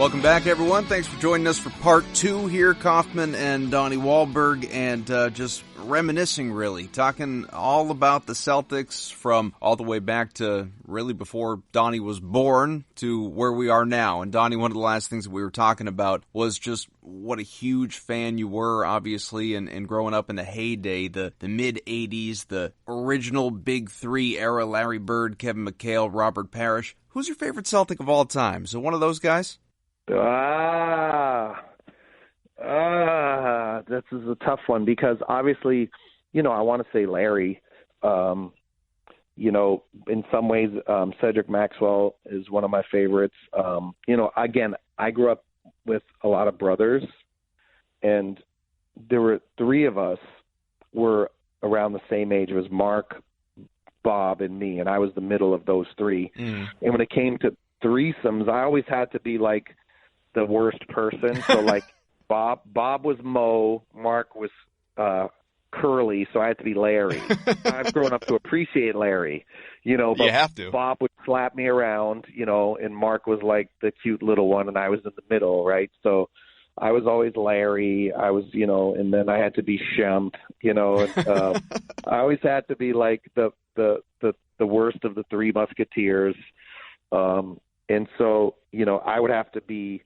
Welcome back, everyone. Thanks for joining us for part 2 here. Kaufman and Donnie Wahlberg, and just reminiscing, really. Talking all about the Celtics from all the way back to really before Donnie was born to where we are now. And Donnie, one of the last things that we were talking about was just what a huge fan you were, obviously, and growing up in the heyday, the mid-'80s, the original Big Three era, Larry Bird, Kevin McHale, Robert Parrish. Who's your favorite Celtic of all time? So one of those guys? This is a tough one because obviously, I want to say Larry. In some ways, Cedric Maxwell is one of my favorites. Again, I grew up with a lot of brothers, and there were 3 of us were around the same age. It was Mark, Bob, and me, and I was the middle of those 3. And when it came to threesomes, I always had to be like the worst person. So like Bob was Mo, Mark was Curly, so I had to be Larry. I've grown up to appreciate Larry, but you have to. Bob would slap me around, and Mark was like the cute little one, and I was in the middle, right? So I was always Larry. I was, and then I had to be Shemp, and I always had to be like the worst of the 3 Musketeers. And so, I would have to be,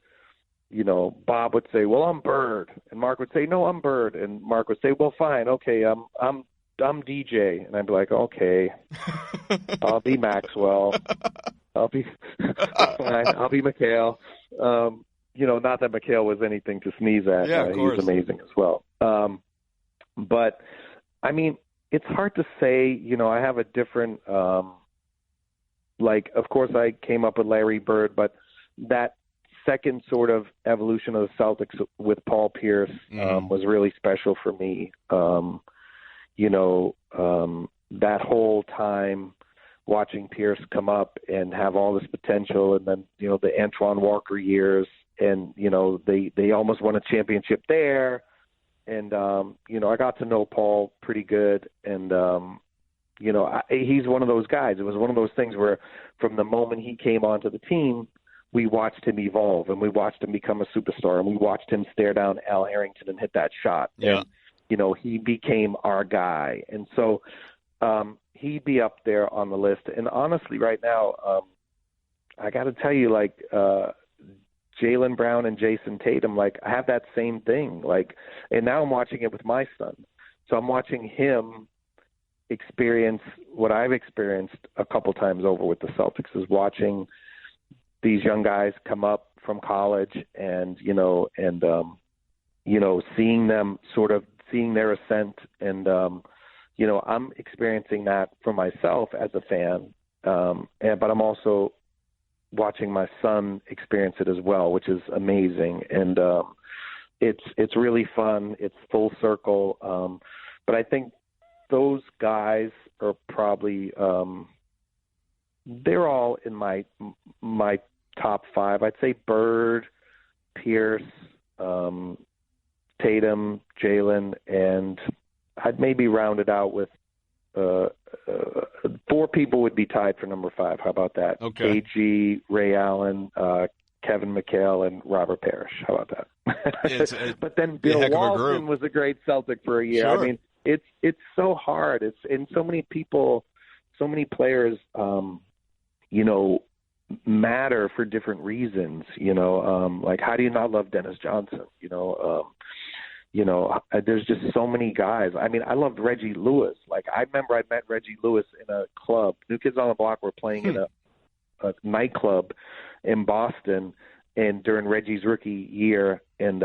Bob would say, well, I'm Bird. And Mark would say, no, I'm Bird. And Mark would say, well, fine. Okay. I'm DJ. And I'd be like, okay, I'll be Maxwell. I'll be fine. I'll be McHale. Not that McHale was anything to sneeze at. Yeah, of course. He's amazing as well. But I mean, it's hard to say, I have a different, of course I came up with Larry Bird, but that second sort of evolution of the Celtics with Paul Pierce was really special for me. That whole time watching Pierce come up and have all this potential, and then, the Antoine Walker years, and, they almost won a championship there. And, I got to know Paul pretty good, and, he's one of those guys. It was one of those things where from the moment he came onto the team, we watched him evolve, and we watched him become a superstar, and we watched him stare down Al Harrington and hit that shot. Yeah. And, he became our guy. And so he'd be up there on the list. And honestly, right now, I got to tell you, Jaylen Brown and Jason Tatum, I have that same thing. And now I'm watching it with my son. So I'm watching him experience what I've experienced a couple times over with the Celtics, is watching these young guys come up from college and, seeing them seeing their ascent. And, I'm experiencing that for myself as a fan. But I'm also watching my son experience it as well, which is amazing. And it's really fun. It's full circle. But I think those guys are probably they're all in my top 5. I'd say Bird, Pierce, Tatum, Jaylen, and I'd maybe round it out with 4 people would be tied for number 5. How about that? Okay. AG, Ray Allen, Kevin McHale, and Robert Parrish. How about that? But then Bill Walton was a great Celtic for a year. Sure. I mean, it's so hard. And so many people, so many players, matter for different reasons. How do you not love Dennis Johnson? There's just so many guys. I mean, I loved Reggie Lewis. I remember I met Reggie Lewis in a club. New Kids on the Block were playing in a nightclub in Boston, and during Reggie's rookie year, and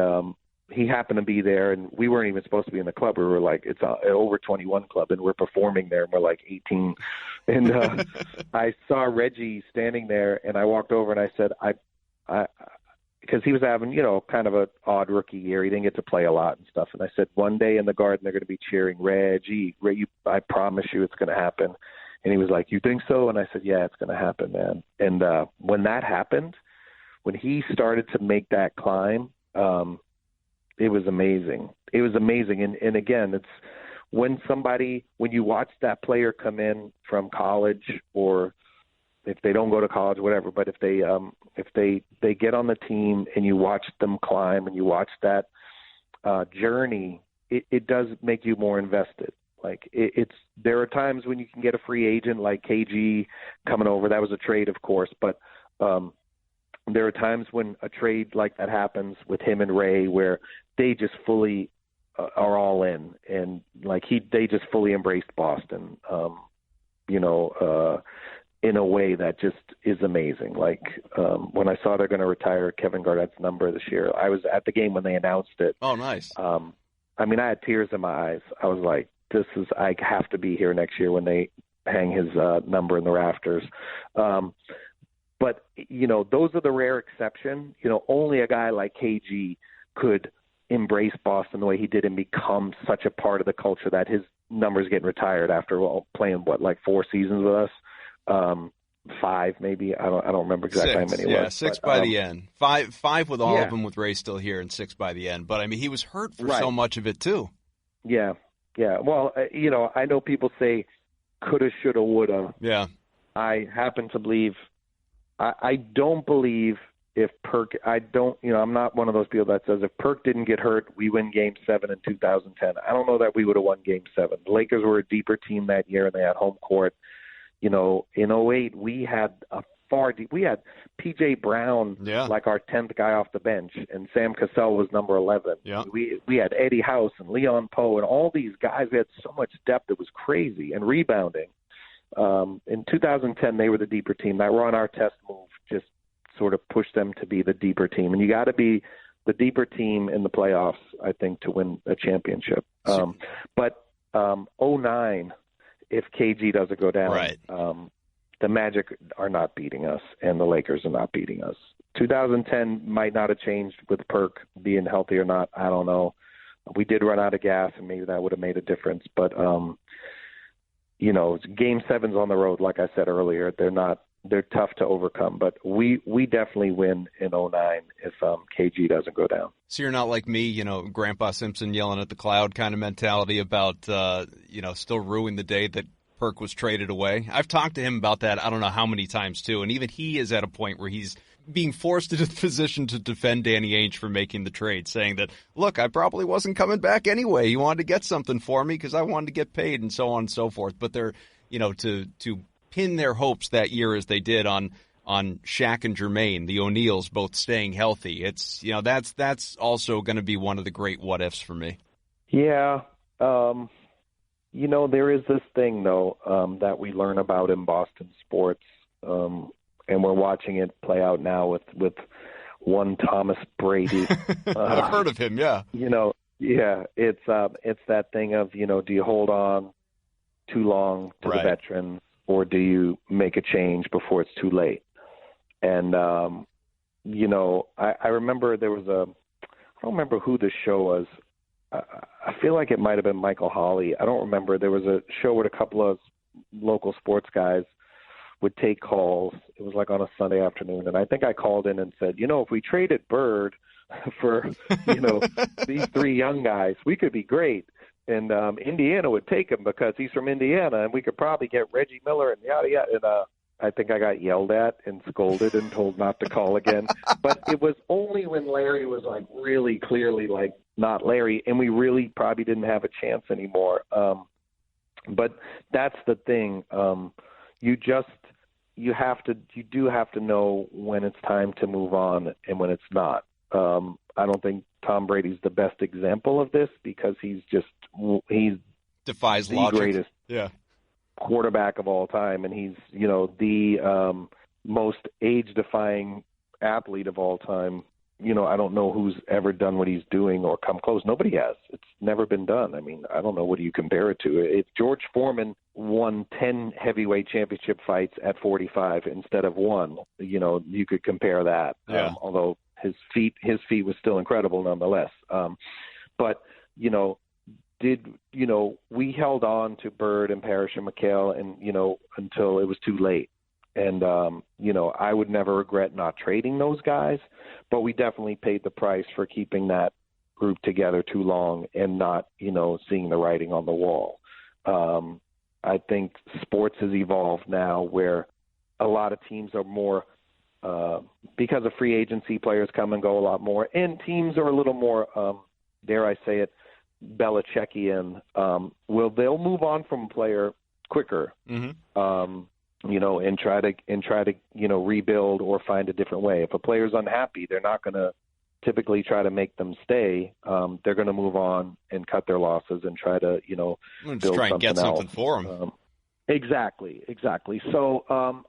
he happened to be there, and we weren't even supposed to be in the club. We were it's an over 21 club, and we're performing there, and we're 18. And I saw Reggie standing there, and I walked over and I said, because he was having, kind of an odd rookie year. He didn't get to play a lot and stuff. And I said, one day in the Garden, they're going to be cheering, Reggie, I promise you it's going to happen. And he was like, you think so? And I said, yeah, it's going to happen, man. And when that happened, when he started to make that climb, it was amazing. It was amazing. And again, it's when you watch that player come in from college or if they don't go to college, whatever. But if they get on the team and you watch them climb and you watch that journey, it does make you more invested. Like there are times when you can get a free agent like KG coming over. That was a trade, of course, but there are times when a trade like that happens with him and Ray where they just fully are all in, and like they just fully embraced Boston, in a way that just is amazing. Like when I saw they're going to retire Kevin Garnett's number this year, I was at the game when they announced it. Oh, nice. I mean, I had tears in my eyes. I was like, I have to be here next year when they hang his number in the rafters. But, those are the rare exception. Only a guy like KG could embrace Boston the way he did and become such a part of the culture that his number's getting retired after playing, 4 seasons with us? 5 maybe. I don't remember exactly 6, how many it was. Yeah, 6 by the end. Five with all of them with Ray still here, and 6 by the end. But, I mean, he was hurt for so much of it, too. Yeah. Well, I know people say coulda, shoulda, woulda. Yeah. I happen to believe I don't believe if Perk – I'm not one of those people that says if Perk didn't get hurt, we win Game 7 in 2010. I don't know that we would have won Game 7. The Lakers were a deeper team that year, and they had home court. In 2008, we had we had P.J. Brown like our 10th guy off the bench, and Sam Cassell was number 11. Yeah. We had Eddie House and Leon Poe and all these guys. We had so much depth. It was crazy, and rebounding. In 2010, they were the deeper team. That run, our test move, just sort of pushed them to be the deeper team. And you got to be the deeper team in the playoffs, I think, to win a championship. But 2009, if KG doesn't go down, right. The Magic are not beating us, and the Lakers are not beating us. 2010 might not have changed with Perk being healthy or not. I don't know. We did run out of gas, and maybe that would have made a difference. But, Game 7's on the road, like I said earlier. They're tough to overcome. But we definitely win in 2009 if KG doesn't go down. So you're not like me, Grandpa Simpson yelling at the cloud kind of mentality about, still ruining the day that Perk was traded away. I've talked to him about that I don't know how many times too, and even he is at a point where he's being forced into the position to defend Danny Ainge for making the trade, saying that, look, I probably wasn't coming back anyway. He wanted to get something for me because I wanted to get paid and so on and so forth. But they're, to pin their hopes that year as they did on Shaq and Jermaine, the O'Neals both staying healthy. It's, that's also going to be one of the great what ifs for me. Yeah. There is this thing, though, that we learn about in Boston sports, and we're watching it play out now with one Thomas Brady. I've heard of him, yeah. It's that thing of, do you hold on too long to the veterans, or do you make a change before it's too late? And, I remember there was I don't remember who the show was. I feel like it might have been Michael Hawley. I don't remember. There was a show with a couple of local sports guys would take calls. It was like on a Sunday afternoon. And I think I called in and said, if we traded Bird for, these 3 young guys, we could be great. And Indiana would take him because he's from Indiana, and we could probably get Reggie Miller and yada, yada. And I think I got yelled at and scolded and told not to call again. But it was only when Larry was like really clearly like not Larry, and we really probably didn't have a chance anymore. But that's the thing. You do have to know when it's time to move on and when it's not. I don't think Tom Brady's the best example of this because he defies the logic. Greatest quarterback of all time, and he's the most age-defying athlete of all time. I don't know who's ever done what he's doing or come close. Nobody has. It's never been done. I mean, I don't know, what do you compare it to? If George Foreman won 10 heavyweight championship fights at 45 instead of 1, you could compare that. Although his feet was still incredible nonetheless. But we held on to Bird and Parrish and McHale and, until it was too late. And, I would never regret not trading those guys, but we definitely paid the price for keeping that group together too long and not, seeing the writing on the wall. I think sports has evolved now where a lot of teams are more because of free agency, players come and go a lot more, and teams are a little more, dare I say it, Belichickian. They'll move on from a player quicker, and try to rebuild or find a different way. If a player's unhappy, they're not going to typically try to make them stay. They're going to move on and cut their losses and try to build try and get something else for them. Exactly. So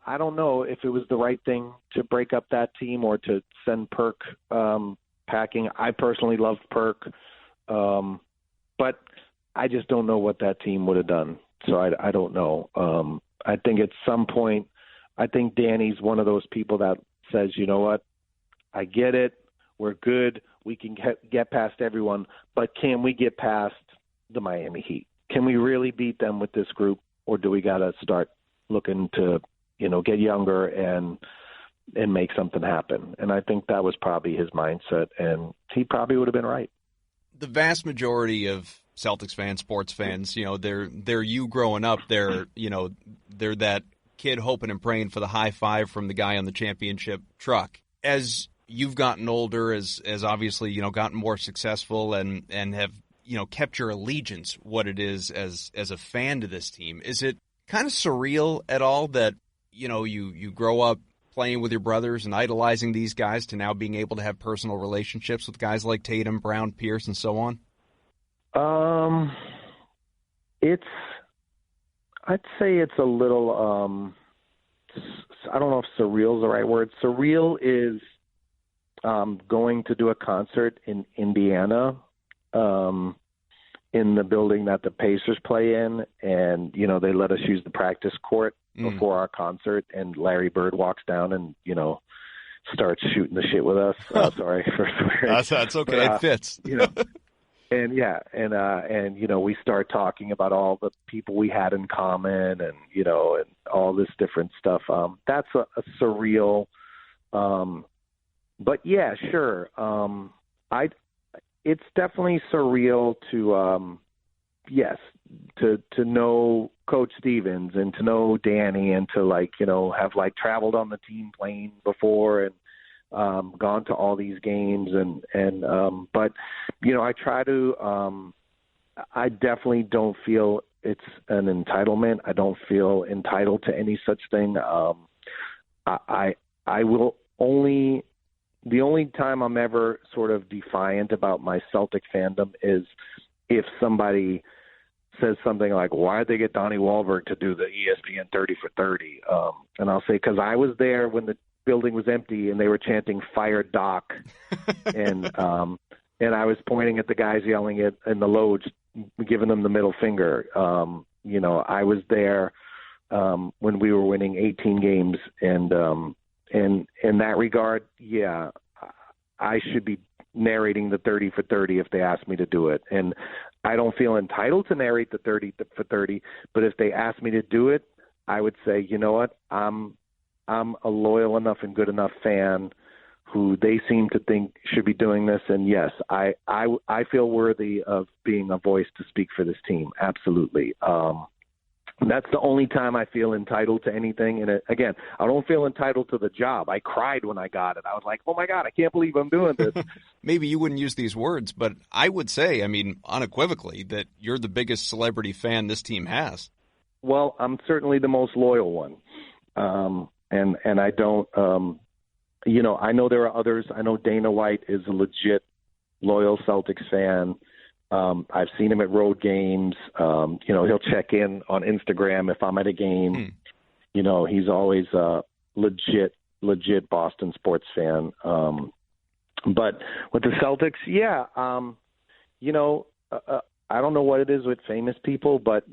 I don't know if it was the right thing to break up that team or to send Perk packing. I personally loved Perk, but I just don't know what that team would have done. So I don't know. I think at some point, I think Danny's one of those people that says, you know what, I get it. We're good. We can get past everyone, but can we get past the Miami Heat? Can we really beat them with this group? Or do we got to start looking to, get younger and make something happen? And I think that was probably his mindset, and he probably would have been right. The vast majority of Celtics fans, sports fans, they're you growing up. They're that kid hoping and praying for the high five from the guy on the championship truck. As you've gotten older, as obviously gotten more successful and have kept your allegiance what it is as a fan to this team. Is it kind of surreal at all that, you grow up playing with your brothers and idolizing these guys to now being able to have personal relationships with guys like Tatum, Brown, Pierce, and so on? I'd say it's a little, I don't know if surreal is the right word. Surreal is going to do a concert in Indiana, in the building that the Pacers play in, and they let us use the practice court before our concert, and Larry Bird walks down and starts shooting the shit with us. Sorry for swearing. That's okay. It fits. And we start talking about all the people we had in common, and and all this different stuff. That's a surreal. But yeah, sure. It's definitely surreal to know Coach Stevens and to know Danny and to have traveled on the team plane before and gone to all these games but I try to I definitely don't feel it's an entitlement. I don't feel entitled to any such thing. I will only. The only time I'm ever sort of defiant about my Celtic fandom is if somebody says something like, why did they get Donnie Wahlberg to do the ESPN 30 for 30? And I'll say, because I was there when the building was empty and they were chanting Fire Doc. and I was pointing at the guys yelling it in the loads, giving them the middle finger. I was there when we were winning 18 games, and in that regard, yeah, I should be narrating the 30 for 30 if they ask me to do it. And I don't feel entitled to narrate the 30 for 30, but if they ask me to do it, I would say, you know what, I'm a loyal enough and good enough fan who they seem to think should be doing this. And yes, I feel worthy of being a voice to speak for this team. Absolutely. That's the only time I feel entitled to anything. And again, I don't feel entitled to the job. I cried when I got it. I was like, oh my God, I can't believe I'm doing this. Maybe you wouldn't use these words, but I would say, unequivocally, that you're the biggest celebrity fan this team has. Well, I'm certainly the most loyal one. And I don't, I know there are others. I know Dana White is a legit loyal Celtics fan. I've seen him at road games. He'll check in on Instagram if I'm at a game. He's always a legit Boston sports fan. But with the Celtics, yeah, I don't know what it is with famous people, but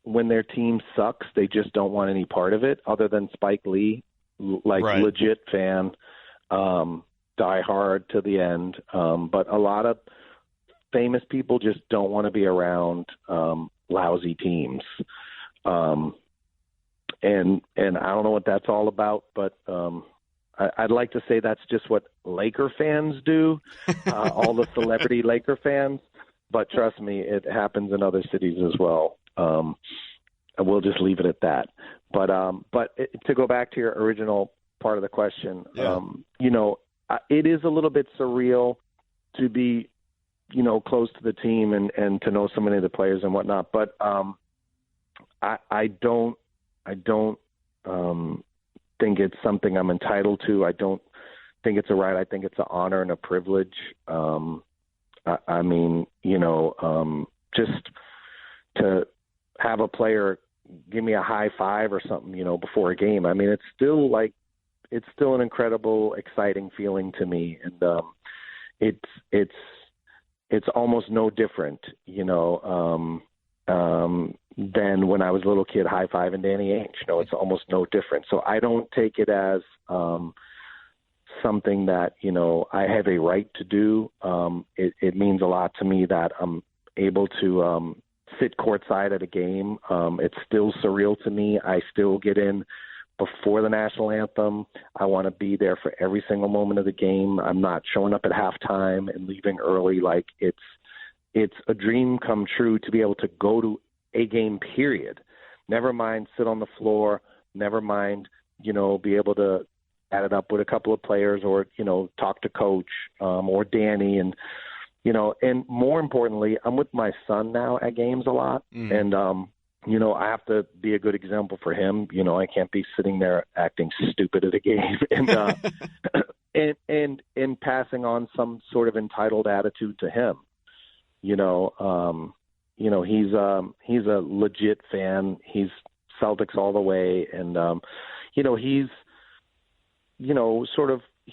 when their team sucks, they just don't want any part of it other than Spike Lee, right. Legit fan, die hard to the end. But a lot of famous people just don't want to be around lousy teams. And I don't know what that's all about, but I'd like to say that's just what Laker fans do, all the celebrity Laker fans. But trust me, it happens in other cities as well. And we'll just leave it at that. To go back to your original part of the question, yeah. It is a little bit surreal to be, close to the team and to know so many of the players and whatnot. But I don't think it's something I'm entitled to. I don't think it's a right. I think it's an honor and a privilege. Just to have a player give me a high five or something, before a game. I mean, it's still an incredible, exciting feeling to me. And it's almost no different, than when I was a little kid high-fiving Danny Ainge. It's almost no different. So I don't take it as something that, I have a right to do. It means a lot to me that I'm able to sit courtside at a game. It's still surreal to me. I still get in before the national anthem. I want to be there for every single moment of the game. I'm not showing up at halftime and leaving early. Like it's a dream come true to be able to go to a game, period. Never mind sit on the floor, never mind, be able to add it up with a couple of players or, talk to coach or Danny. And, and more importantly, I'm with my son now at games a lot. And, I have to be a good example for him. I can't be sitting there acting stupid at a game and passing on some sort of entitled attitude to him. He's a legit fan. He's Celtics all the way. And,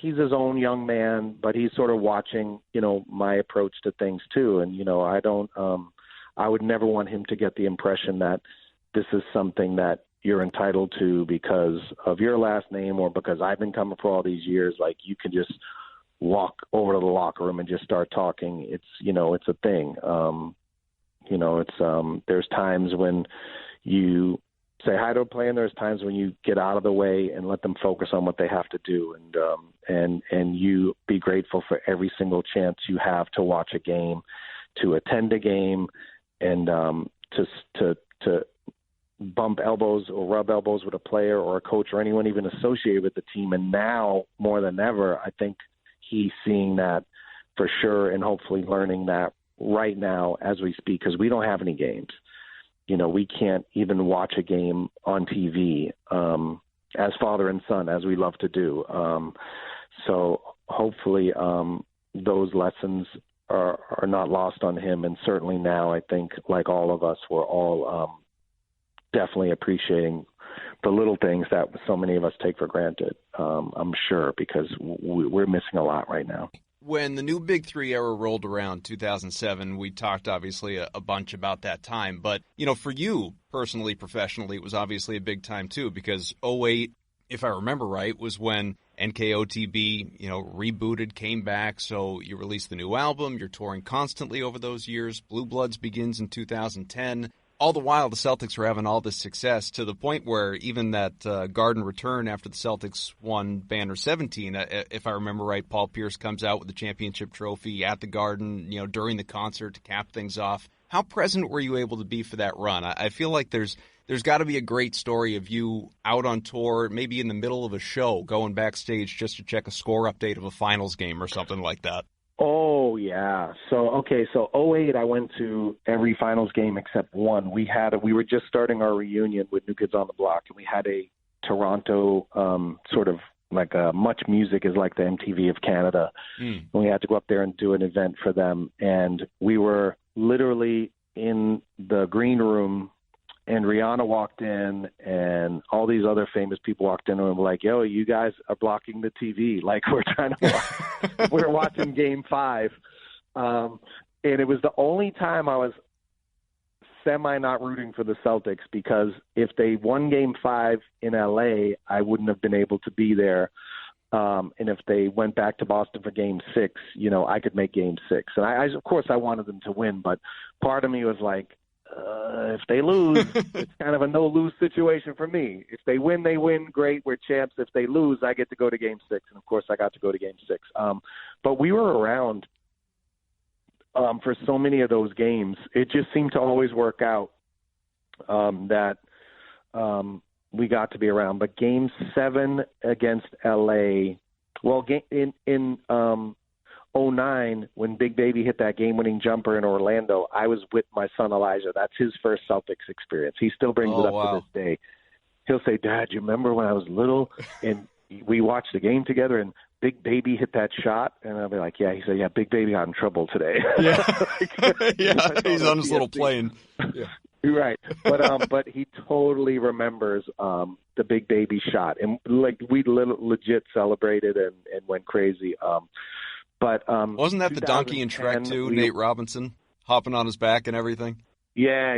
he's his own young man, but he's sort of watching, my approach to things too. And, I would never want him to get the impression that this is something that you're entitled to because of your last name or because I've been coming for all these years. Like you can just walk over to the locker room and just start talking. It's, it's a thing. There's times when you say hi to a player and there's times when you get out of the way and let them focus on what they have to do. And you be grateful for every single chance you have to watch a game, to attend a game, and to bump elbows or rub elbows with a player or a coach or anyone even associated with the team. And now more than ever, I think he's seeing that for sure and hopefully learning that right now as we speak, because we don't have any games. We can't even watch a game on TV as father and son, as we love to do. So hopefully those lessons are not lost on him. And certainly now, I think, like all of us, we're all definitely appreciating the little things that so many of us take for granted, I'm sure, because we're missing a lot right now. When the new Big Three era rolled around, 2007, we talked obviously a bunch about that time. But, for you personally, professionally, it was obviously a big time too, because 2008, if I remember right, was when NKOTB, rebooted, came back. So you released the new album. You're touring constantly over those years. Blue Bloods begins in 2010. All the while, the Celtics were having all this success to the point where even that Garden return after the Celtics won Banner 17, if I remember right, Paul Pierce comes out with the championship trophy at the Garden, during the concert to cap things off. How present were you able to be for that run? I feel like there's got to be a great story of you out on tour, maybe in the middle of a show, going backstage just to check a score update of a finals game or something like that. Oh, yeah. So 2008, I went to every finals game except one. We were just starting our reunion with New Kids on the Block, and we had a Toronto sort of like Much Music is like the MTV of Canada. And we had to go up there and do an event for them. And we were literally in the green room, and Rihanna walked in, and all these other famous people walked in and were like, yo, you guys are blocking the TV. Like, we're trying to watch. We're watching Game 5. And it was the only time I was not rooting for the Celtics, because if they won Game 5 in LA, I wouldn't have been able to be there. And if they went back to Boston for Game 6, I could make Game 6. And I of course, I wanted them to win, but part of me was like, if they lose, it's kind of a no-lose situation for me. If they win, they win. Great, we're champs. If they lose, I get to go to Game 6. And, of course, I got to go to Game 6. But we were around for so many of those games. It just seemed to always work out that, we got to be around. But Game 7 against L.A., well, in '09, when Big Baby hit that game-winning jumper in Orlando, I was with my son Elijah. That's his first Celtics experience. He still brings it up to this day. He'll say, "Dad, you remember when I was little and we watched the game together and Big Baby hit that shot?" And I'll be like, "Yeah." He said, "Yeah, Big Baby got in trouble today." Yeah, yeah, he's on his little plane. Yeah. Right, but he totally remembers the Big Baby shot, and like we legit celebrated and went crazy. But wasn't that the donkey in Shrek too? Nate Robinson hopping on his back and everything. Yeah.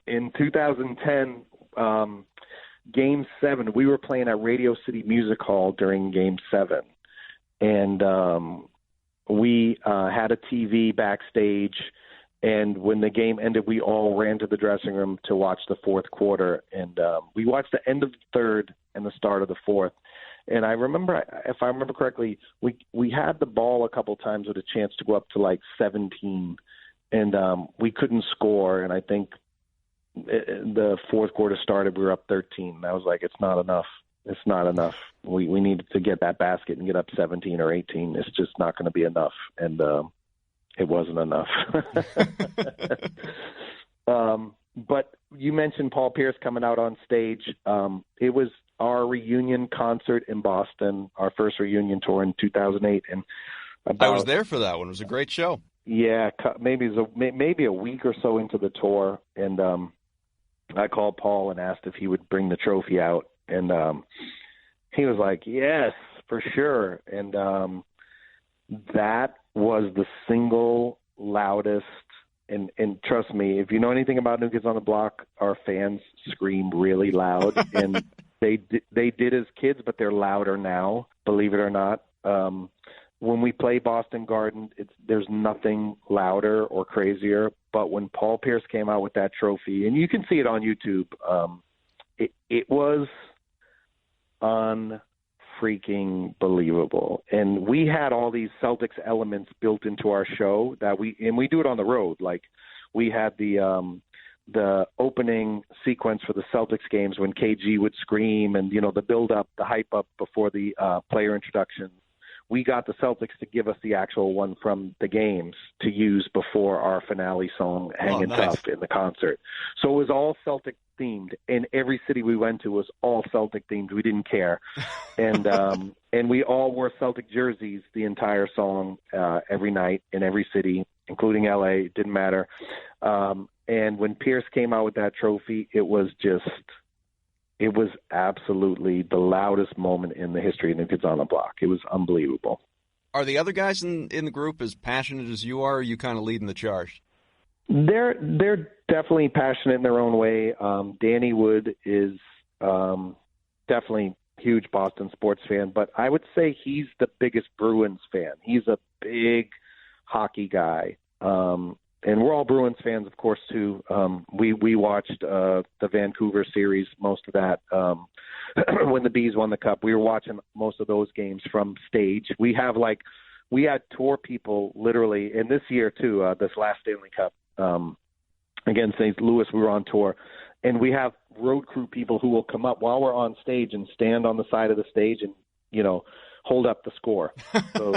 In 2010, Game 7, we were playing at Radio City Music Hall during Game 7, and we had a TV backstage. And when the game ended, we all ran to the dressing room to watch the fourth quarter. And we watched the end of the third and the start of the fourth. And I remember, if I remember correctly, we had the ball a couple times with a chance to go up to like 17. And we couldn't score. And I think the fourth quarter started, we were up 13. And I was like, it's not enough. It's not enough. We needed to get that basket and get up 17 or 18. It's just not going to be enough. And it wasn't enough. But you mentioned Paul Pierce coming out on stage. It was our reunion concert in Boston, our first reunion tour in 2008. And I was there for that one. It was a great show. Yeah, maybe a week or so into the tour, and I called Paul and asked if he would bring the trophy out, and he was like, "Yes, for sure." And that was the single loudest, and trust me, if you know anything about New Kids on the Block, our fans scream really loud, and they did as kids, but they're louder now, believe it or not. When we play Boston Garden, there's nothing louder or crazier, but when Paul Pierce came out with that trophy, and you can see it on YouTube, it was freaking believable. And we had all these Celtics elements built into our show that we do it on the road. Like we had the opening sequence for the Celtics games when KG would scream and, the build up, the hype up before the player introductions. We got the Celtics to give us the actual one from the games to use before our finale song, Hangin' Tough, in the concert. So it was all Celtic themed, and every city we went to was all Celtic themed. We didn't care. And and we all wore Celtic jerseys the entire song every night in every city, including LA. It didn't matter. And when Pierce came out with that trophy, it was absolutely the loudest moment in the history of New Kids on the Block. It was unbelievable. Are the other guys in the group as passionate as you are, or are you kind of leading the charge? They're definitely passionate in their own way. Danny Wood is definitely a huge Boston sports fan, but I would say he's the biggest Bruins fan. He's a big hockey guy. And we're all Bruins fans, of course, too. We watched the Vancouver series, most of that, when the Bees won the Cup. We were watching most of those games from stage. We had tour people literally, and this year too, this last Stanley Cup against St. Louis, we were on tour. And we have road crew people who will come up while we're on stage and stand on the side of the stage and, hold up the score. So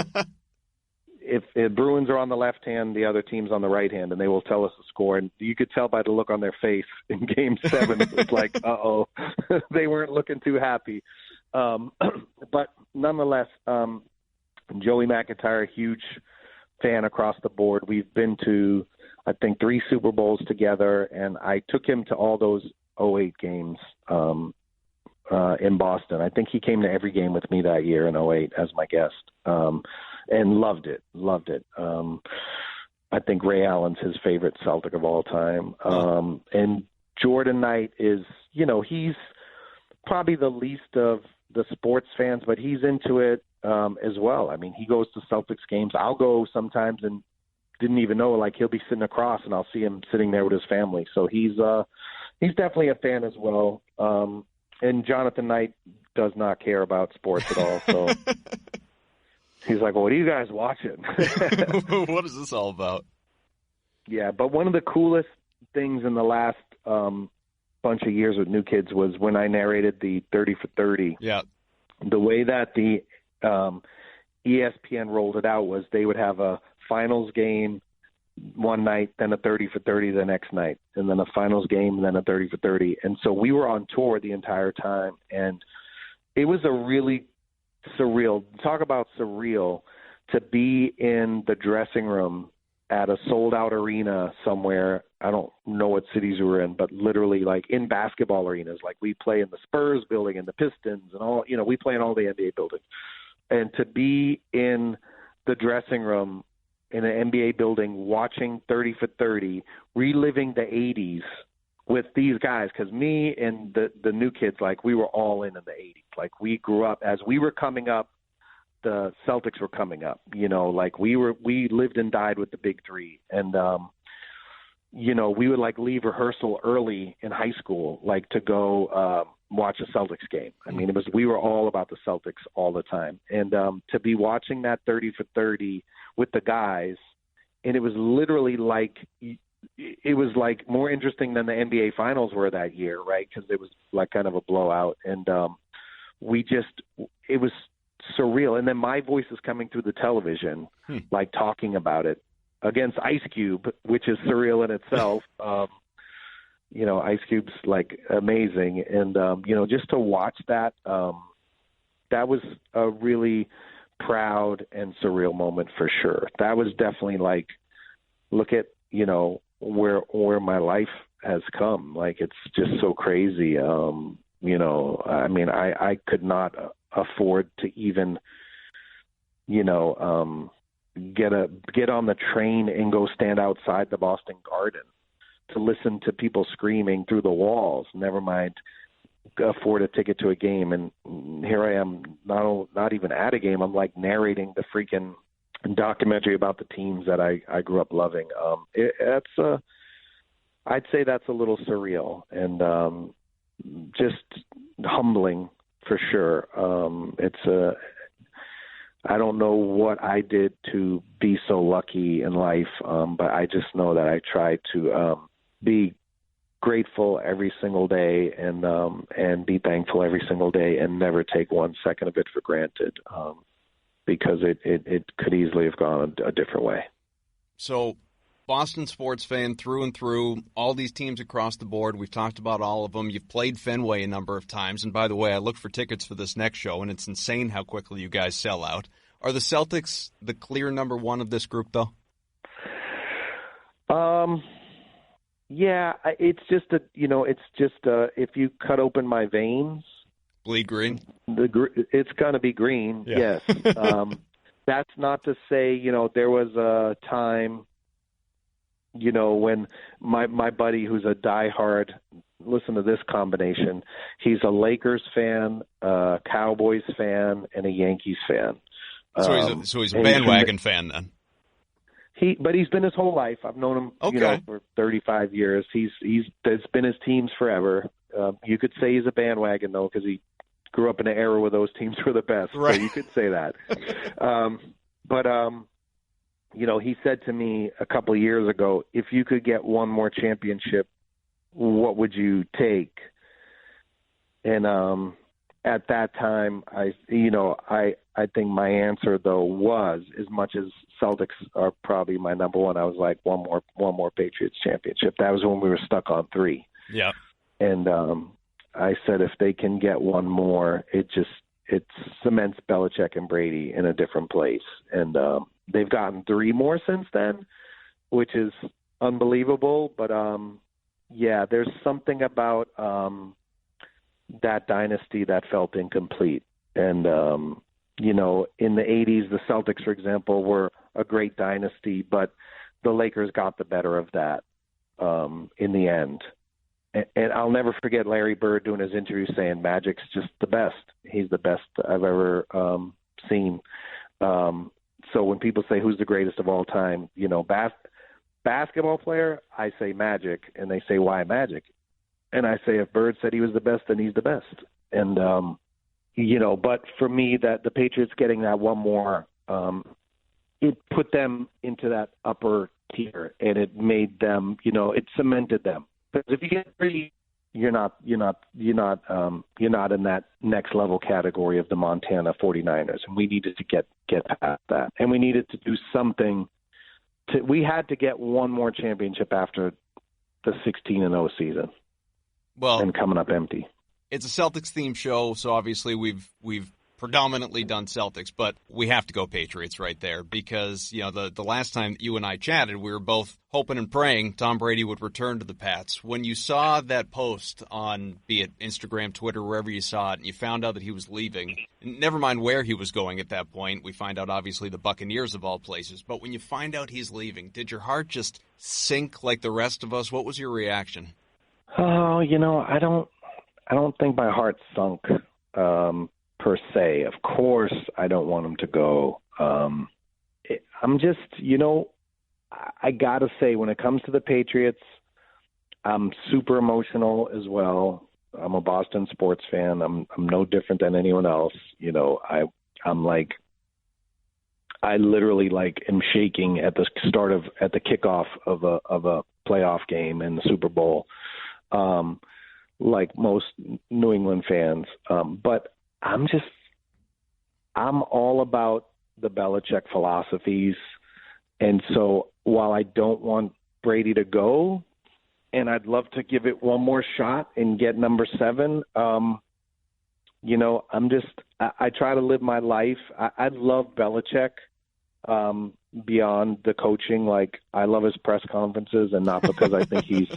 if Bruins are on the left hand, the other team's on the right hand, and they will tell us the score. And you could tell by the look on their face in Game 7. It's like, uh-oh, they weren't looking too happy. But nonetheless, Joey McIntyre, huge fan across the board. We've been to, I think, 3 Super Bowls together, and I took him to all those 2008 games in Boston. I think he came to every game with me that year in 2008 as my guest. And loved it. I think Ray Allen's his favorite Celtic of all time. And Jordan Knight is, he's probably the least of the sports fans, but he's into it as well. I mean, he goes to Celtics games. I'll go sometimes and didn't even know, like he'll be sitting across and I'll see him sitting there with his family. So he's definitely a fan as well. And Jonathan Knight does not care about sports at all. So he's like, well, what are you guys watching? What is this all about? Yeah, but one of the coolest things in the last bunch of years with New Kids was when I narrated the 30 for 30. Yeah. The way that the ESPN rolled it out was they would have a finals game one night, then a 30 for 30 the next night, and then a finals game, and then a 30 for 30. And so we were on tour the entire time, and it was a really surreal, talk about surreal, to be in the dressing room at a sold-out arena somewhere. I don't know what cities we were in, but literally like in basketball arenas. Like we play in the Spurs building and the Pistons and all, we play in all the NBA buildings. And to be in the dressing room in an NBA building watching 30 for 30, reliving the 80s with these guys, because me and the New Kids, like we were all in the 80s. Like we grew up, as we were coming up, the Celtics were coming up, like we lived and died with the big three. And, we would like leave rehearsal early in high school, like to go watch a Celtics game. I mean, we were all about the Celtics all the time. And to be watching that 30 for 30 with the guys, and it was literally like, it was like more interesting than the NBA finals were that year, right? Because it was like kind of a blowout. And it was surreal. And then my voice is coming through the television, like talking about it against Ice Cube, which is surreal in itself. Ice Cube's like amazing. And, just to watch that, that was a really proud and surreal moment for sure. That was definitely like, look at, where my life has come. Like, it's just so crazy. I mean, I could not afford to even, get on the train and go stand outside the Boston Garden to listen to people screaming through the walls, never mind afford a ticket to a game. And here I am, not even at a game. I'm like narrating the freaking documentary about the teams that I grew up loving. I'd say that's a little surreal and just humbling for sure. I don't know what I did to be so lucky in life, but I just know that I try to be grateful every single day and be thankful every single day and never take 1 second of it for granted, because it could easily have gone a different way. So, Boston sports fan through and through, all these teams across the board. We've talked about all of them. You've played Fenway a number of times. And by the way, I looked for tickets for this next show, and it's insane how quickly you guys sell out. Are the Celtics the clear number one of this group, though? Yeah, it's just if you cut open my veins, bleed green. It's gonna be green. Yeah. Yes. That's not to say there was a time, when my buddy who's a diehard, listen to this combination. He's a Lakers fan, a Cowboys fan, and a Yankees fan. So he's a bandwagon fan then. But he's been his whole life. I've known him, for 35 years. It's been his teams forever. You could say he's a bandwagon though, because he grew up in an era where those teams were the best. Right. So you could say that. He said to me a couple of years ago, if you could get one more championship, what would you take? And at that time, I think my answer though was, as much as Celtics are probably my number one, I was like, one more Patriots championship. That was when we were stuck on 3. Yeah. And I said, if they can get one more, it cements Belichick and Brady in a different place. And they've gotten 3 more since then, which is unbelievable. But there's something about that dynasty that felt incomplete. And in the 80s, the Celtics, for example, were a great dynasty, but the Lakers got the better of that in the end. And I'll never forget Larry Bird doing his interview saying Magic's just the best. He's the best I've ever seen. So when people say who's the greatest of all time, basketball player, I say Magic, and they say, why Magic? And I say, if Bird said he was the best, then he's the best. And, but for me, that the Patriots getting that one more, it put them into that upper tier, and it made them, it cemented them. Because if you get 3, you're not in that next level category of the Montana 49ers, and we needed to get past that, and we needed to do something. We had to get one more championship after the 16-0 season, and coming up empty. It's a Celtics themed show, so obviously we've predominantly done Celtics, but we have to go Patriots right there because, the last time that you and I chatted, we were both hoping and praying Tom Brady would return to the Pats. When you saw that post on, be it Instagram, Twitter, wherever you saw it, and you found out that he was leaving, never mind where he was going at that point, we find out obviously the Buccaneers of all places, but when you find out he's leaving, did your heart just sink like the rest of us? What was your reaction? Oh, I don't think my heart sunk. Per se. Of course, I don't want him to go. I'm just, I got to say, when it comes to the Patriots, I'm super emotional as well. I'm a Boston sports fan. I'm no different than anyone else. I'm like, I literally am shaking at the kickoff of a playoff game in the Super Bowl, like most New England fans. But I'm all about the Belichick philosophies. And so while I don't want Brady to go, and I'd love to give it one more shot and get number 7, I try to live my life. I love Belichick beyond the coaching. I love his press conferences, and not because I think he's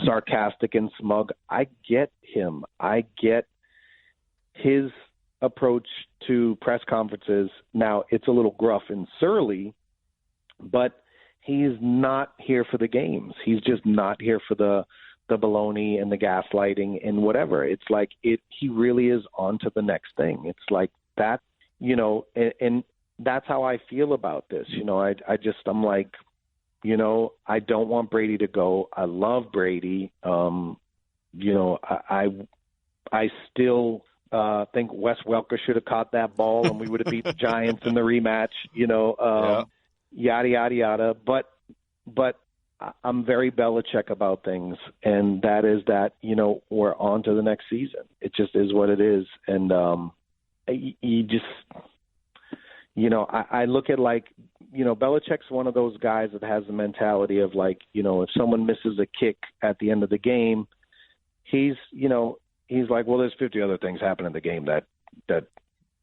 sarcastic and smug. I get him. I get his approach to press conferences. Now, it's a little gruff and surly, but he's not here for the games. He's just not here for the baloney and the gaslighting and whatever. It's he really is on to the next thing. It's like that, and that's how I feel about this. I'm like, I don't want Brady to go. I love Brady. I still think Wes Welker should have caught that ball and we would have beat the Giants in the rematch, yada, yada, yada. But I'm very Belichick about things, and that is that, we're on to the next season. It just is what it is. And you just, I look at Belichick's one of those guys that has the mentality of if someone misses a kick at the end of the game, he's like, well, there's 50 other things happen in the game that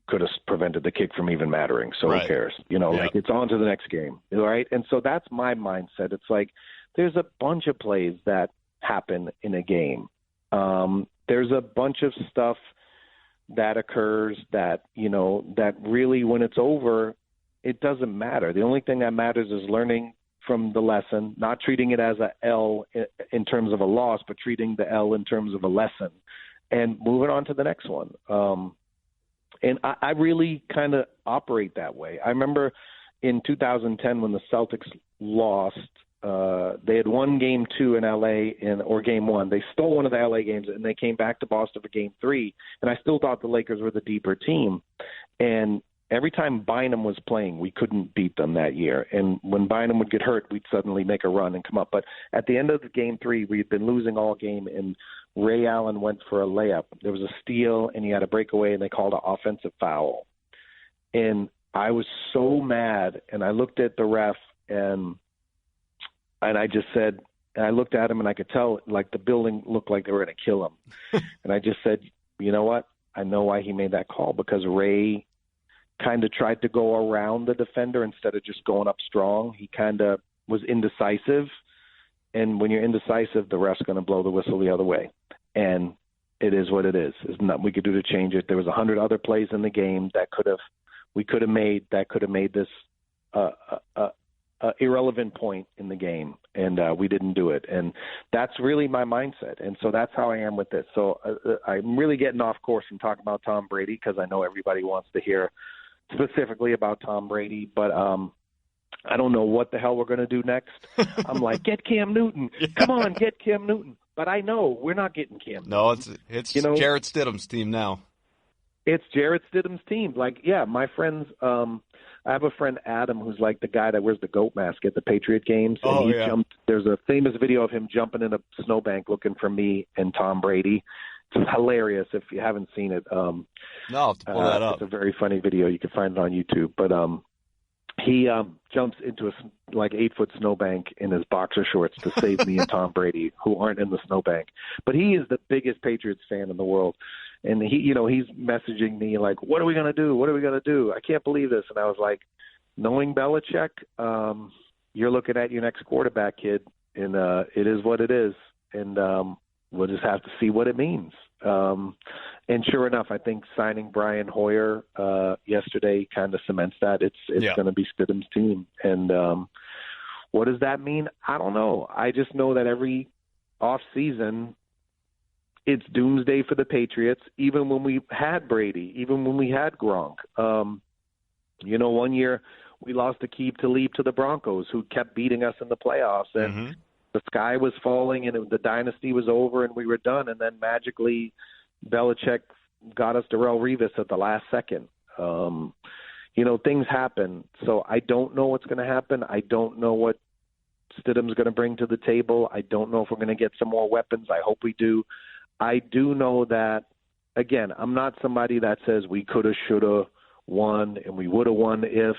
could have prevented the kick from even mattering. So Who cares? It's on to the next game. Right. And so that's my mindset. It's like, there's a bunch of plays that happen in a game. There's a bunch of stuff that occurs that, that really, when it's over, it doesn't matter. The only thing that matters is learning from the lesson, not treating it as a L in terms of a loss, but treating the L in terms of a lesson and moving on to the next one. And I really kind of operate that way. I remember in 2010 when the Celtics lost, they had won game 2 in LA or game 1. They stole one of the LA games and they came back to Boston for game 3. And I still thought the Lakers were the deeper team. And every time Bynum was playing, we couldn't beat them that year. And when Bynum would get hurt, we'd suddenly make a run and come up. But at the end of the game 3, we'd been losing all game, and Ray Allen went for a layup. There was a steal, and he had a breakaway, and they called an offensive foul. And I was so mad, and I looked at the ref, and I just said, and I looked at him, and I could tell, the building looked like they were going to kill him. And I just said, you know what? I know why he made that call, because Ray kind of tried to go around the defender instead of just going up strong. He kind of was indecisive. And when you're indecisive, the ref's going to blow the whistle the other way. And it is what it is. There's nothing we could do to change it. There was 100 other plays in the game that we could have made this irrelevant point in the game, and we didn't do it. And that's really my mindset. And so that's how I am with this. So I'm really getting off course from talking about Tom Brady, because I know everybody wants to hear specifically about Tom Brady, but I don't know what the hell we're going to do next. I'm like, get Cam Newton. Come on, get Cam Newton. But I know we're not getting Cam Newton. No, it's Jarrett Stidham's team now. It's Jarrett Stidham's team. Like, yeah, my friends, I have a friend, Adam, who's like the guy that wears the goat mask at the Patriot games. And jumped. There's a famous video of him jumping in a snowbank looking for me and Tom Brady. It's hilarious if you haven't seen it. No, I'll have to pull that up. It's a very funny video. You can find it on YouTube. But he jumps into a 8-foot snowbank in his boxer shorts to save me and Tom Brady, who aren't in the snowbank. But he is the biggest Patriots fan in the world. And he's messaging me like, what are we going to do? What are we going to do? I can't believe this. And I was like, knowing Belichick, you're looking at your next quarterback, kid. And it is what it is. And we'll just have to see what it means. And sure enough, I think signing Brian Hoyer yesterday kind of cements that. It's going to be Stidham's team. And what does that mean? I don't know. I just know that every offseason, it's doomsday for the Patriots, even when we had Brady, even when we had Gronk. 1 year we lost Aqib Talib to the Broncos, who kept beating us in the playoffs. And the sky was falling and the dynasty was over and we were done. And then magically Belichick got us Darrelle Revis at the last second. Things happen. So I don't know what's going to happen. I don't know what Stidham's going to bring to the table. I don't know if we're going to get some more weapons. I hope we do. I do know that, again, I'm not somebody that says we could have, should have won and we would have won if.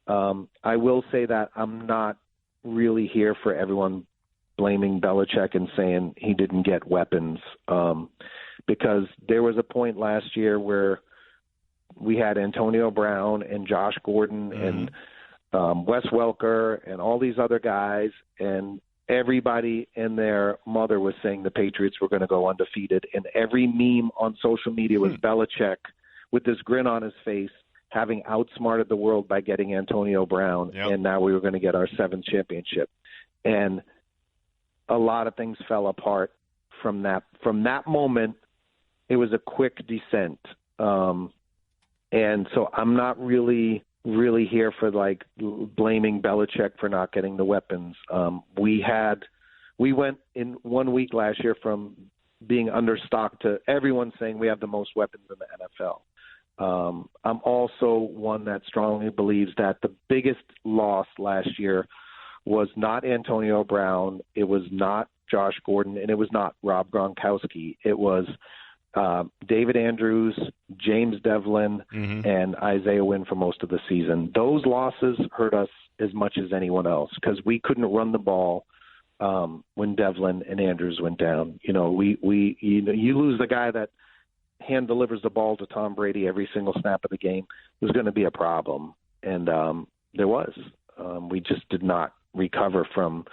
I will say that I'm not really here for everyone blaming Belichick and saying he didn't get weapons, because there was a point last year where we had Antonio Brown and Josh Gordon and Wes Welker and all these other guys, and everybody and their mother was saying the Patriots were going to go undefeated, and every meme on social media was Belichick with this grin on his face, having outsmarted the world by getting Antonio Brown, and now we were going to get our 7th championship. And a lot of things fell apart from that. From that moment, it was a quick descent. And so I'm not really here for blaming Belichick for not getting the weapons. We went in 1 week last year from being understocked to everyone saying we have the most weapons in the NFL. I'm also one that strongly believes that the biggest loss last year was not Antonio Brown, it was not Josh Gordon, and it was not Rob Gronkowski. It was David Andrews, James Devlin, and Isaiah Wynn for most of the season. Those losses hurt us as much as anyone else because we couldn't run the ball when Devlin and Andrews went down. You lose the guy that hand delivers the ball to Tom Brady every single snap of the game. There's going to be a problem, and there was. We just did not recover from,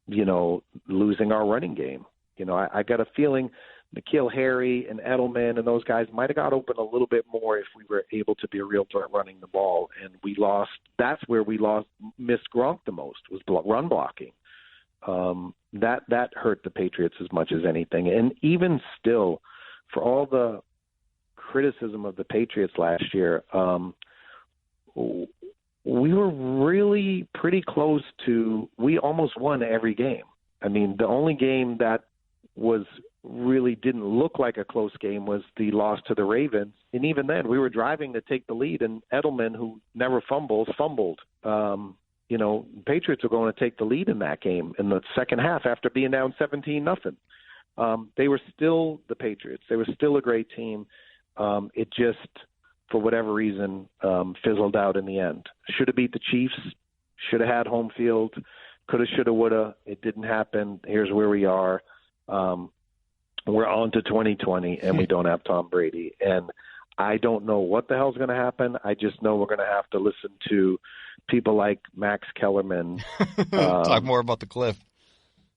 losing our running game. I got a feeling N'Keal Harry and Edelman and those guys might have got open a little bit more if we were able to be a real threat running the ball. And we lost. That's where we missed Gronk the most, was run blocking. That hurt the Patriots as much as anything. And even still, for all the criticism of the Patriots last year, we were really pretty close to – we almost won every game. I mean, the only game that really didn't look like a close game was the loss to the Ravens. And even then, we were driving to take the lead, and Edelman, who never fumbled. Patriots were going to take the lead in that game in the second half after being down 17-0. They were still the Patriots. They were still a great team. It just, for whatever reason, fizzled out in the end. Should have beat the Chiefs. Should have had home field. Could have, should have, would have. It didn't happen. Here's where we are. We're on to 2020, and we don't have Tom Brady. And I don't know what the hell's going to happen. I just know we're going to have to listen to people like Max Kellerman. Talk more about the cliff.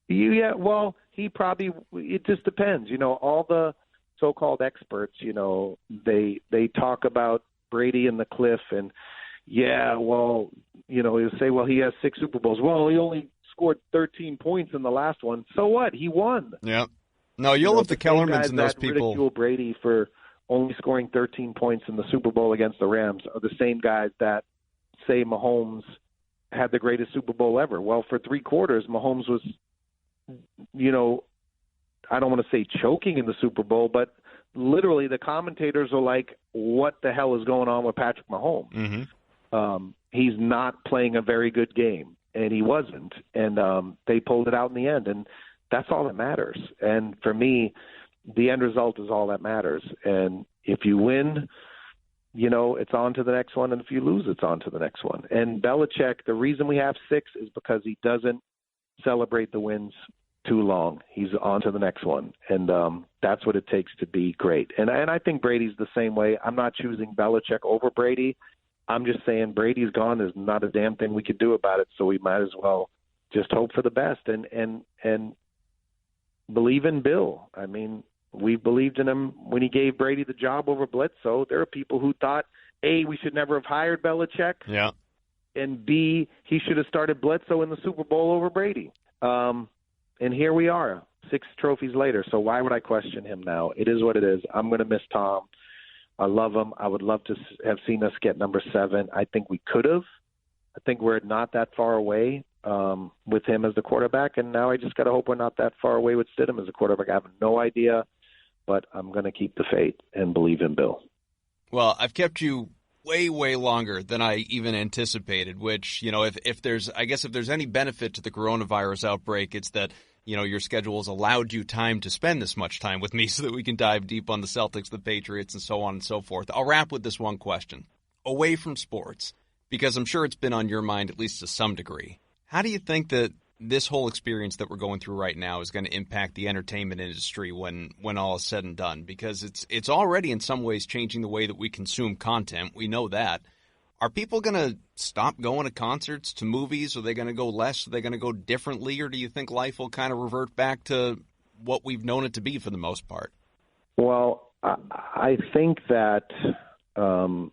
Yeah, well, it just depends. All the so-called experts, they talk about Brady and the cliff, and he'll say, well, he has 6 Super Bowls. Well, he only scored 13 points in the last one. So what? He won. Yeah. No, you'll have the Kellermans and those people. Ridicule Brady for only scoring 13 points in the Super Bowl against the Rams are the same guys that say Mahomes had the greatest Super Bowl ever. Well, for 3 quarters, Mahomes was, I don't want to say choking in the Super Bowl, but literally the commentators are like, what the hell is going on with Patrick Mahomes? Mm-hmm. He's not playing a very good game, and he wasn't. And they pulled it out in the end, and that's all that matters. And for me, the end result is all that matters. And if you win, it's on to the next one. And if you lose, it's on to the next one. And Belichick, the reason we have 6 is because he doesn't celebrate the wins too long. He's on to the next one. And that's what it takes to be great. And I think Brady's the same way. I'm not choosing Belichick over Brady. I'm just saying Brady's gone. There's not a damn thing we could do about it. So we might as well just hope for the best and believe in Bill. I mean, we believed in him when he gave Brady the job over Bledsoe. There are people who thought, A, we should never have hired Belichick. Yeah. And B, he should have started Bledsoe in the Super Bowl over Brady. And here we are, 6 trophies later. So why would I question him now? It is what it is. I'm going to miss Tom. I love him. I would love to have seen us get number 7. I think we could have. I think we're not that far away with him as the quarterback. And now I just got to hope we're not that far away with Stidham as the quarterback. I have no idea, but I'm going to keep the faith and believe in Bill. Well, I've kept you way, way longer than I even anticipated, which, if there's any benefit to the coronavirus outbreak, it's that, your schedule has allowed you time to spend this much time with me so that we can dive deep on the Celtics, the Patriots, and so on and so forth. I'll wrap with this one question. Away from sports, because I'm sure it's been on your mind at least to some degree, how do you think that this whole experience that we're going through right now is going to impact the entertainment industry when all is said and done? Because it's already in some ways changing the way that we consume content. We know that. Are people going to stop going to concerts, to movies? Are they going to go less? Are they going to go differently? Or do you think life will kind of revert back to what we've known it to be for the most part? Well, I think that, of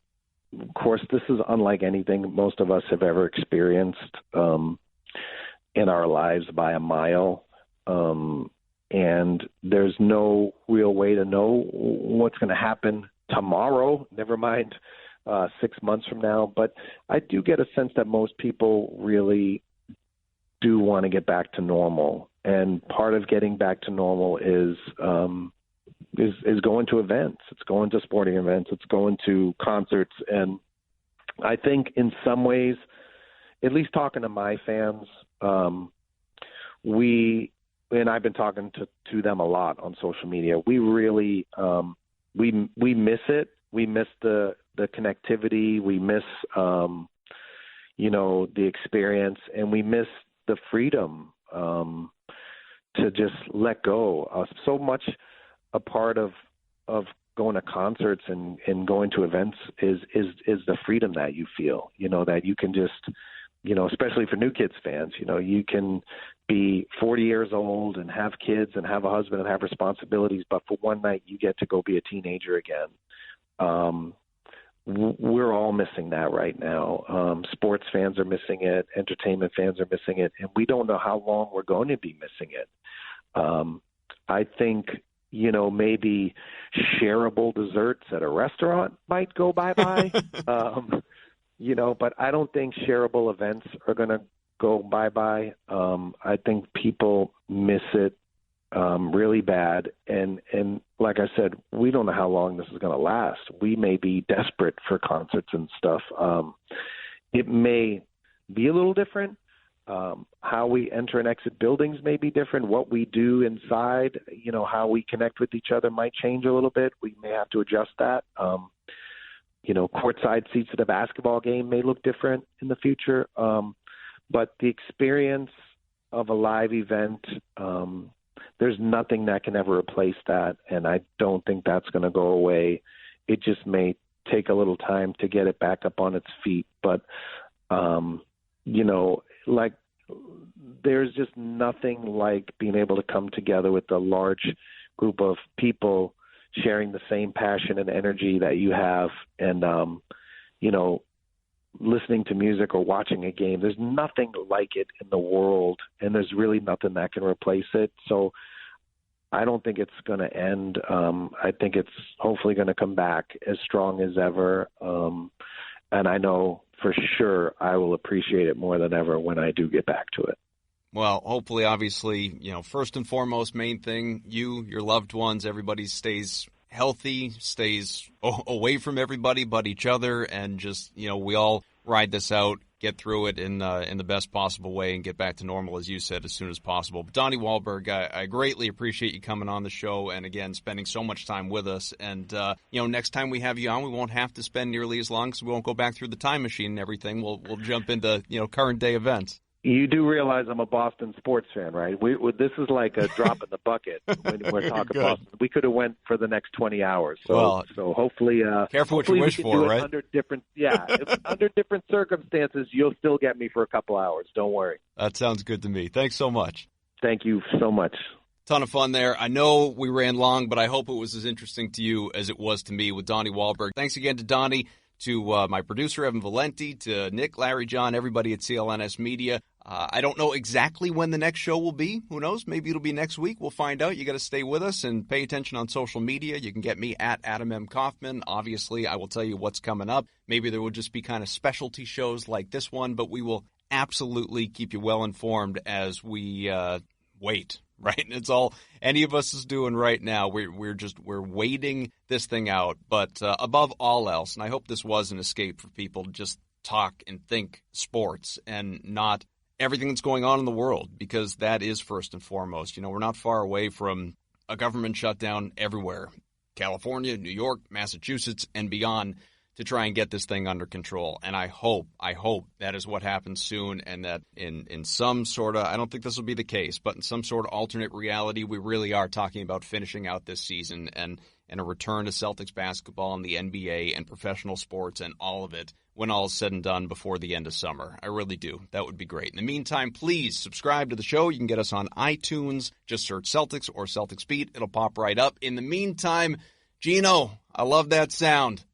course, this is unlike anything most of us have ever experienced in our lives by a mile. And there's no real way to know what's going to happen tomorrow, never mind 6 months from now. But I do get a sense that most people really do want to get back to normal. And part of getting back to normal is going to events. It's going to sporting events. It's going to concerts. And I think in some ways, at least talking to my fans, and I've been talking to them a lot on social media. We really we miss it. We miss the connectivity. We miss the experience, and we miss the freedom to just let go. So much a part of going to concerts and going to events is the freedom that you feel. That you can just, especially for New Kids fans, you can be 40 years old and have kids and have a husband and have responsibilities, but for one night you get to go be a teenager again. We're all missing that right now. Sports fans are missing it. Entertainment fans are missing it. And we don't know how long we're going to be missing it. I think, maybe shareable desserts at a restaurant might go bye-bye. But I don't think shareable events are going to go bye-bye. I think people miss it really bad. And like I said, we don't know how long this is going to last. We may be desperate for concerts and stuff. It may be a little different. How we enter and exit buildings may be different. What we do inside, how we connect with each other might change a little bit. We may have to adjust that. Courtside seats at a basketball game may look different in the future. But the experience of a live event, there's nothing that can ever replace that. And I don't think that's going to go away. It just may take a little time to get it back up on its feet. But, there's just nothing like being able to come together with a large group of people sharing the same passion and energy that you have, and listening to music or watching a game. There's nothing like it in the world, and there's really nothing that can replace it. So I don't think it's going to end. I think it's hopefully going to come back as strong as ever. And I know for sure I will appreciate it more than ever when I do get back to it. Well, hopefully, obviously, first and foremost, main thing, you, your loved ones, everybody stays healthy, stays away from everybody but each other, and just, we all ride this out, get through it in the best possible way, and get back to normal, as you said, as soon as possible. But Donnie Wahlberg, I greatly appreciate you coming on the show, and again, spending so much time with us. And next time we have you on, we won't have to spend nearly as long, because we won't go back through the time machine and everything. We'll jump into current day events. You do realize I'm a Boston sports fan, right? This is like a drop in the bucket when we're talking Boston. We could have went for the next 20 hours. So hopefully, careful what hopefully you wish for, right? Under different circumstances, you'll still get me for a couple hours. Don't worry. That sounds good to me. Thanks so much. Thank you so much. Ton of fun there. I know we ran long, but I hope it was as interesting to you as it was to me with Donnie Wahlberg. Thanks again to Donnie, to my producer, Evan Valenti, to Nick, Larry, John, everybody at CLNS Media. I don't know exactly when the next show will be. Who knows? Maybe it'll be next week. We'll find out. You got to stay with us and pay attention on social media. You can get me at Adam M. Kaufman. Obviously, I will tell you what's coming up. Maybe there will just be kind of specialty shows like this one, but we will absolutely keep you well informed as we wait. Right? And it's all any of us is doing right now. We're waiting this thing out. But above all else, and I hope this was an escape for people to just talk and think sports and not everything that's going on in the world, because that is first and foremost. We're not far away from a government shutdown everywhere. California, New York, Massachusetts, and beyond, to try and get this thing under control. And I hope that is what happens soon, and that in some sort of, I don't think this will be the case, but in some sort of alternate reality, we really are talking about finishing out this season and a return to Celtics basketball and the NBA and professional sports and all of it when all is said and done before the end of summer. I really do. That would be great. In the meantime, please subscribe to the show. You can get us on iTunes. Just search Celtics or Celtics Beat. It'll pop right up. In the meantime, Gino, I love that sound.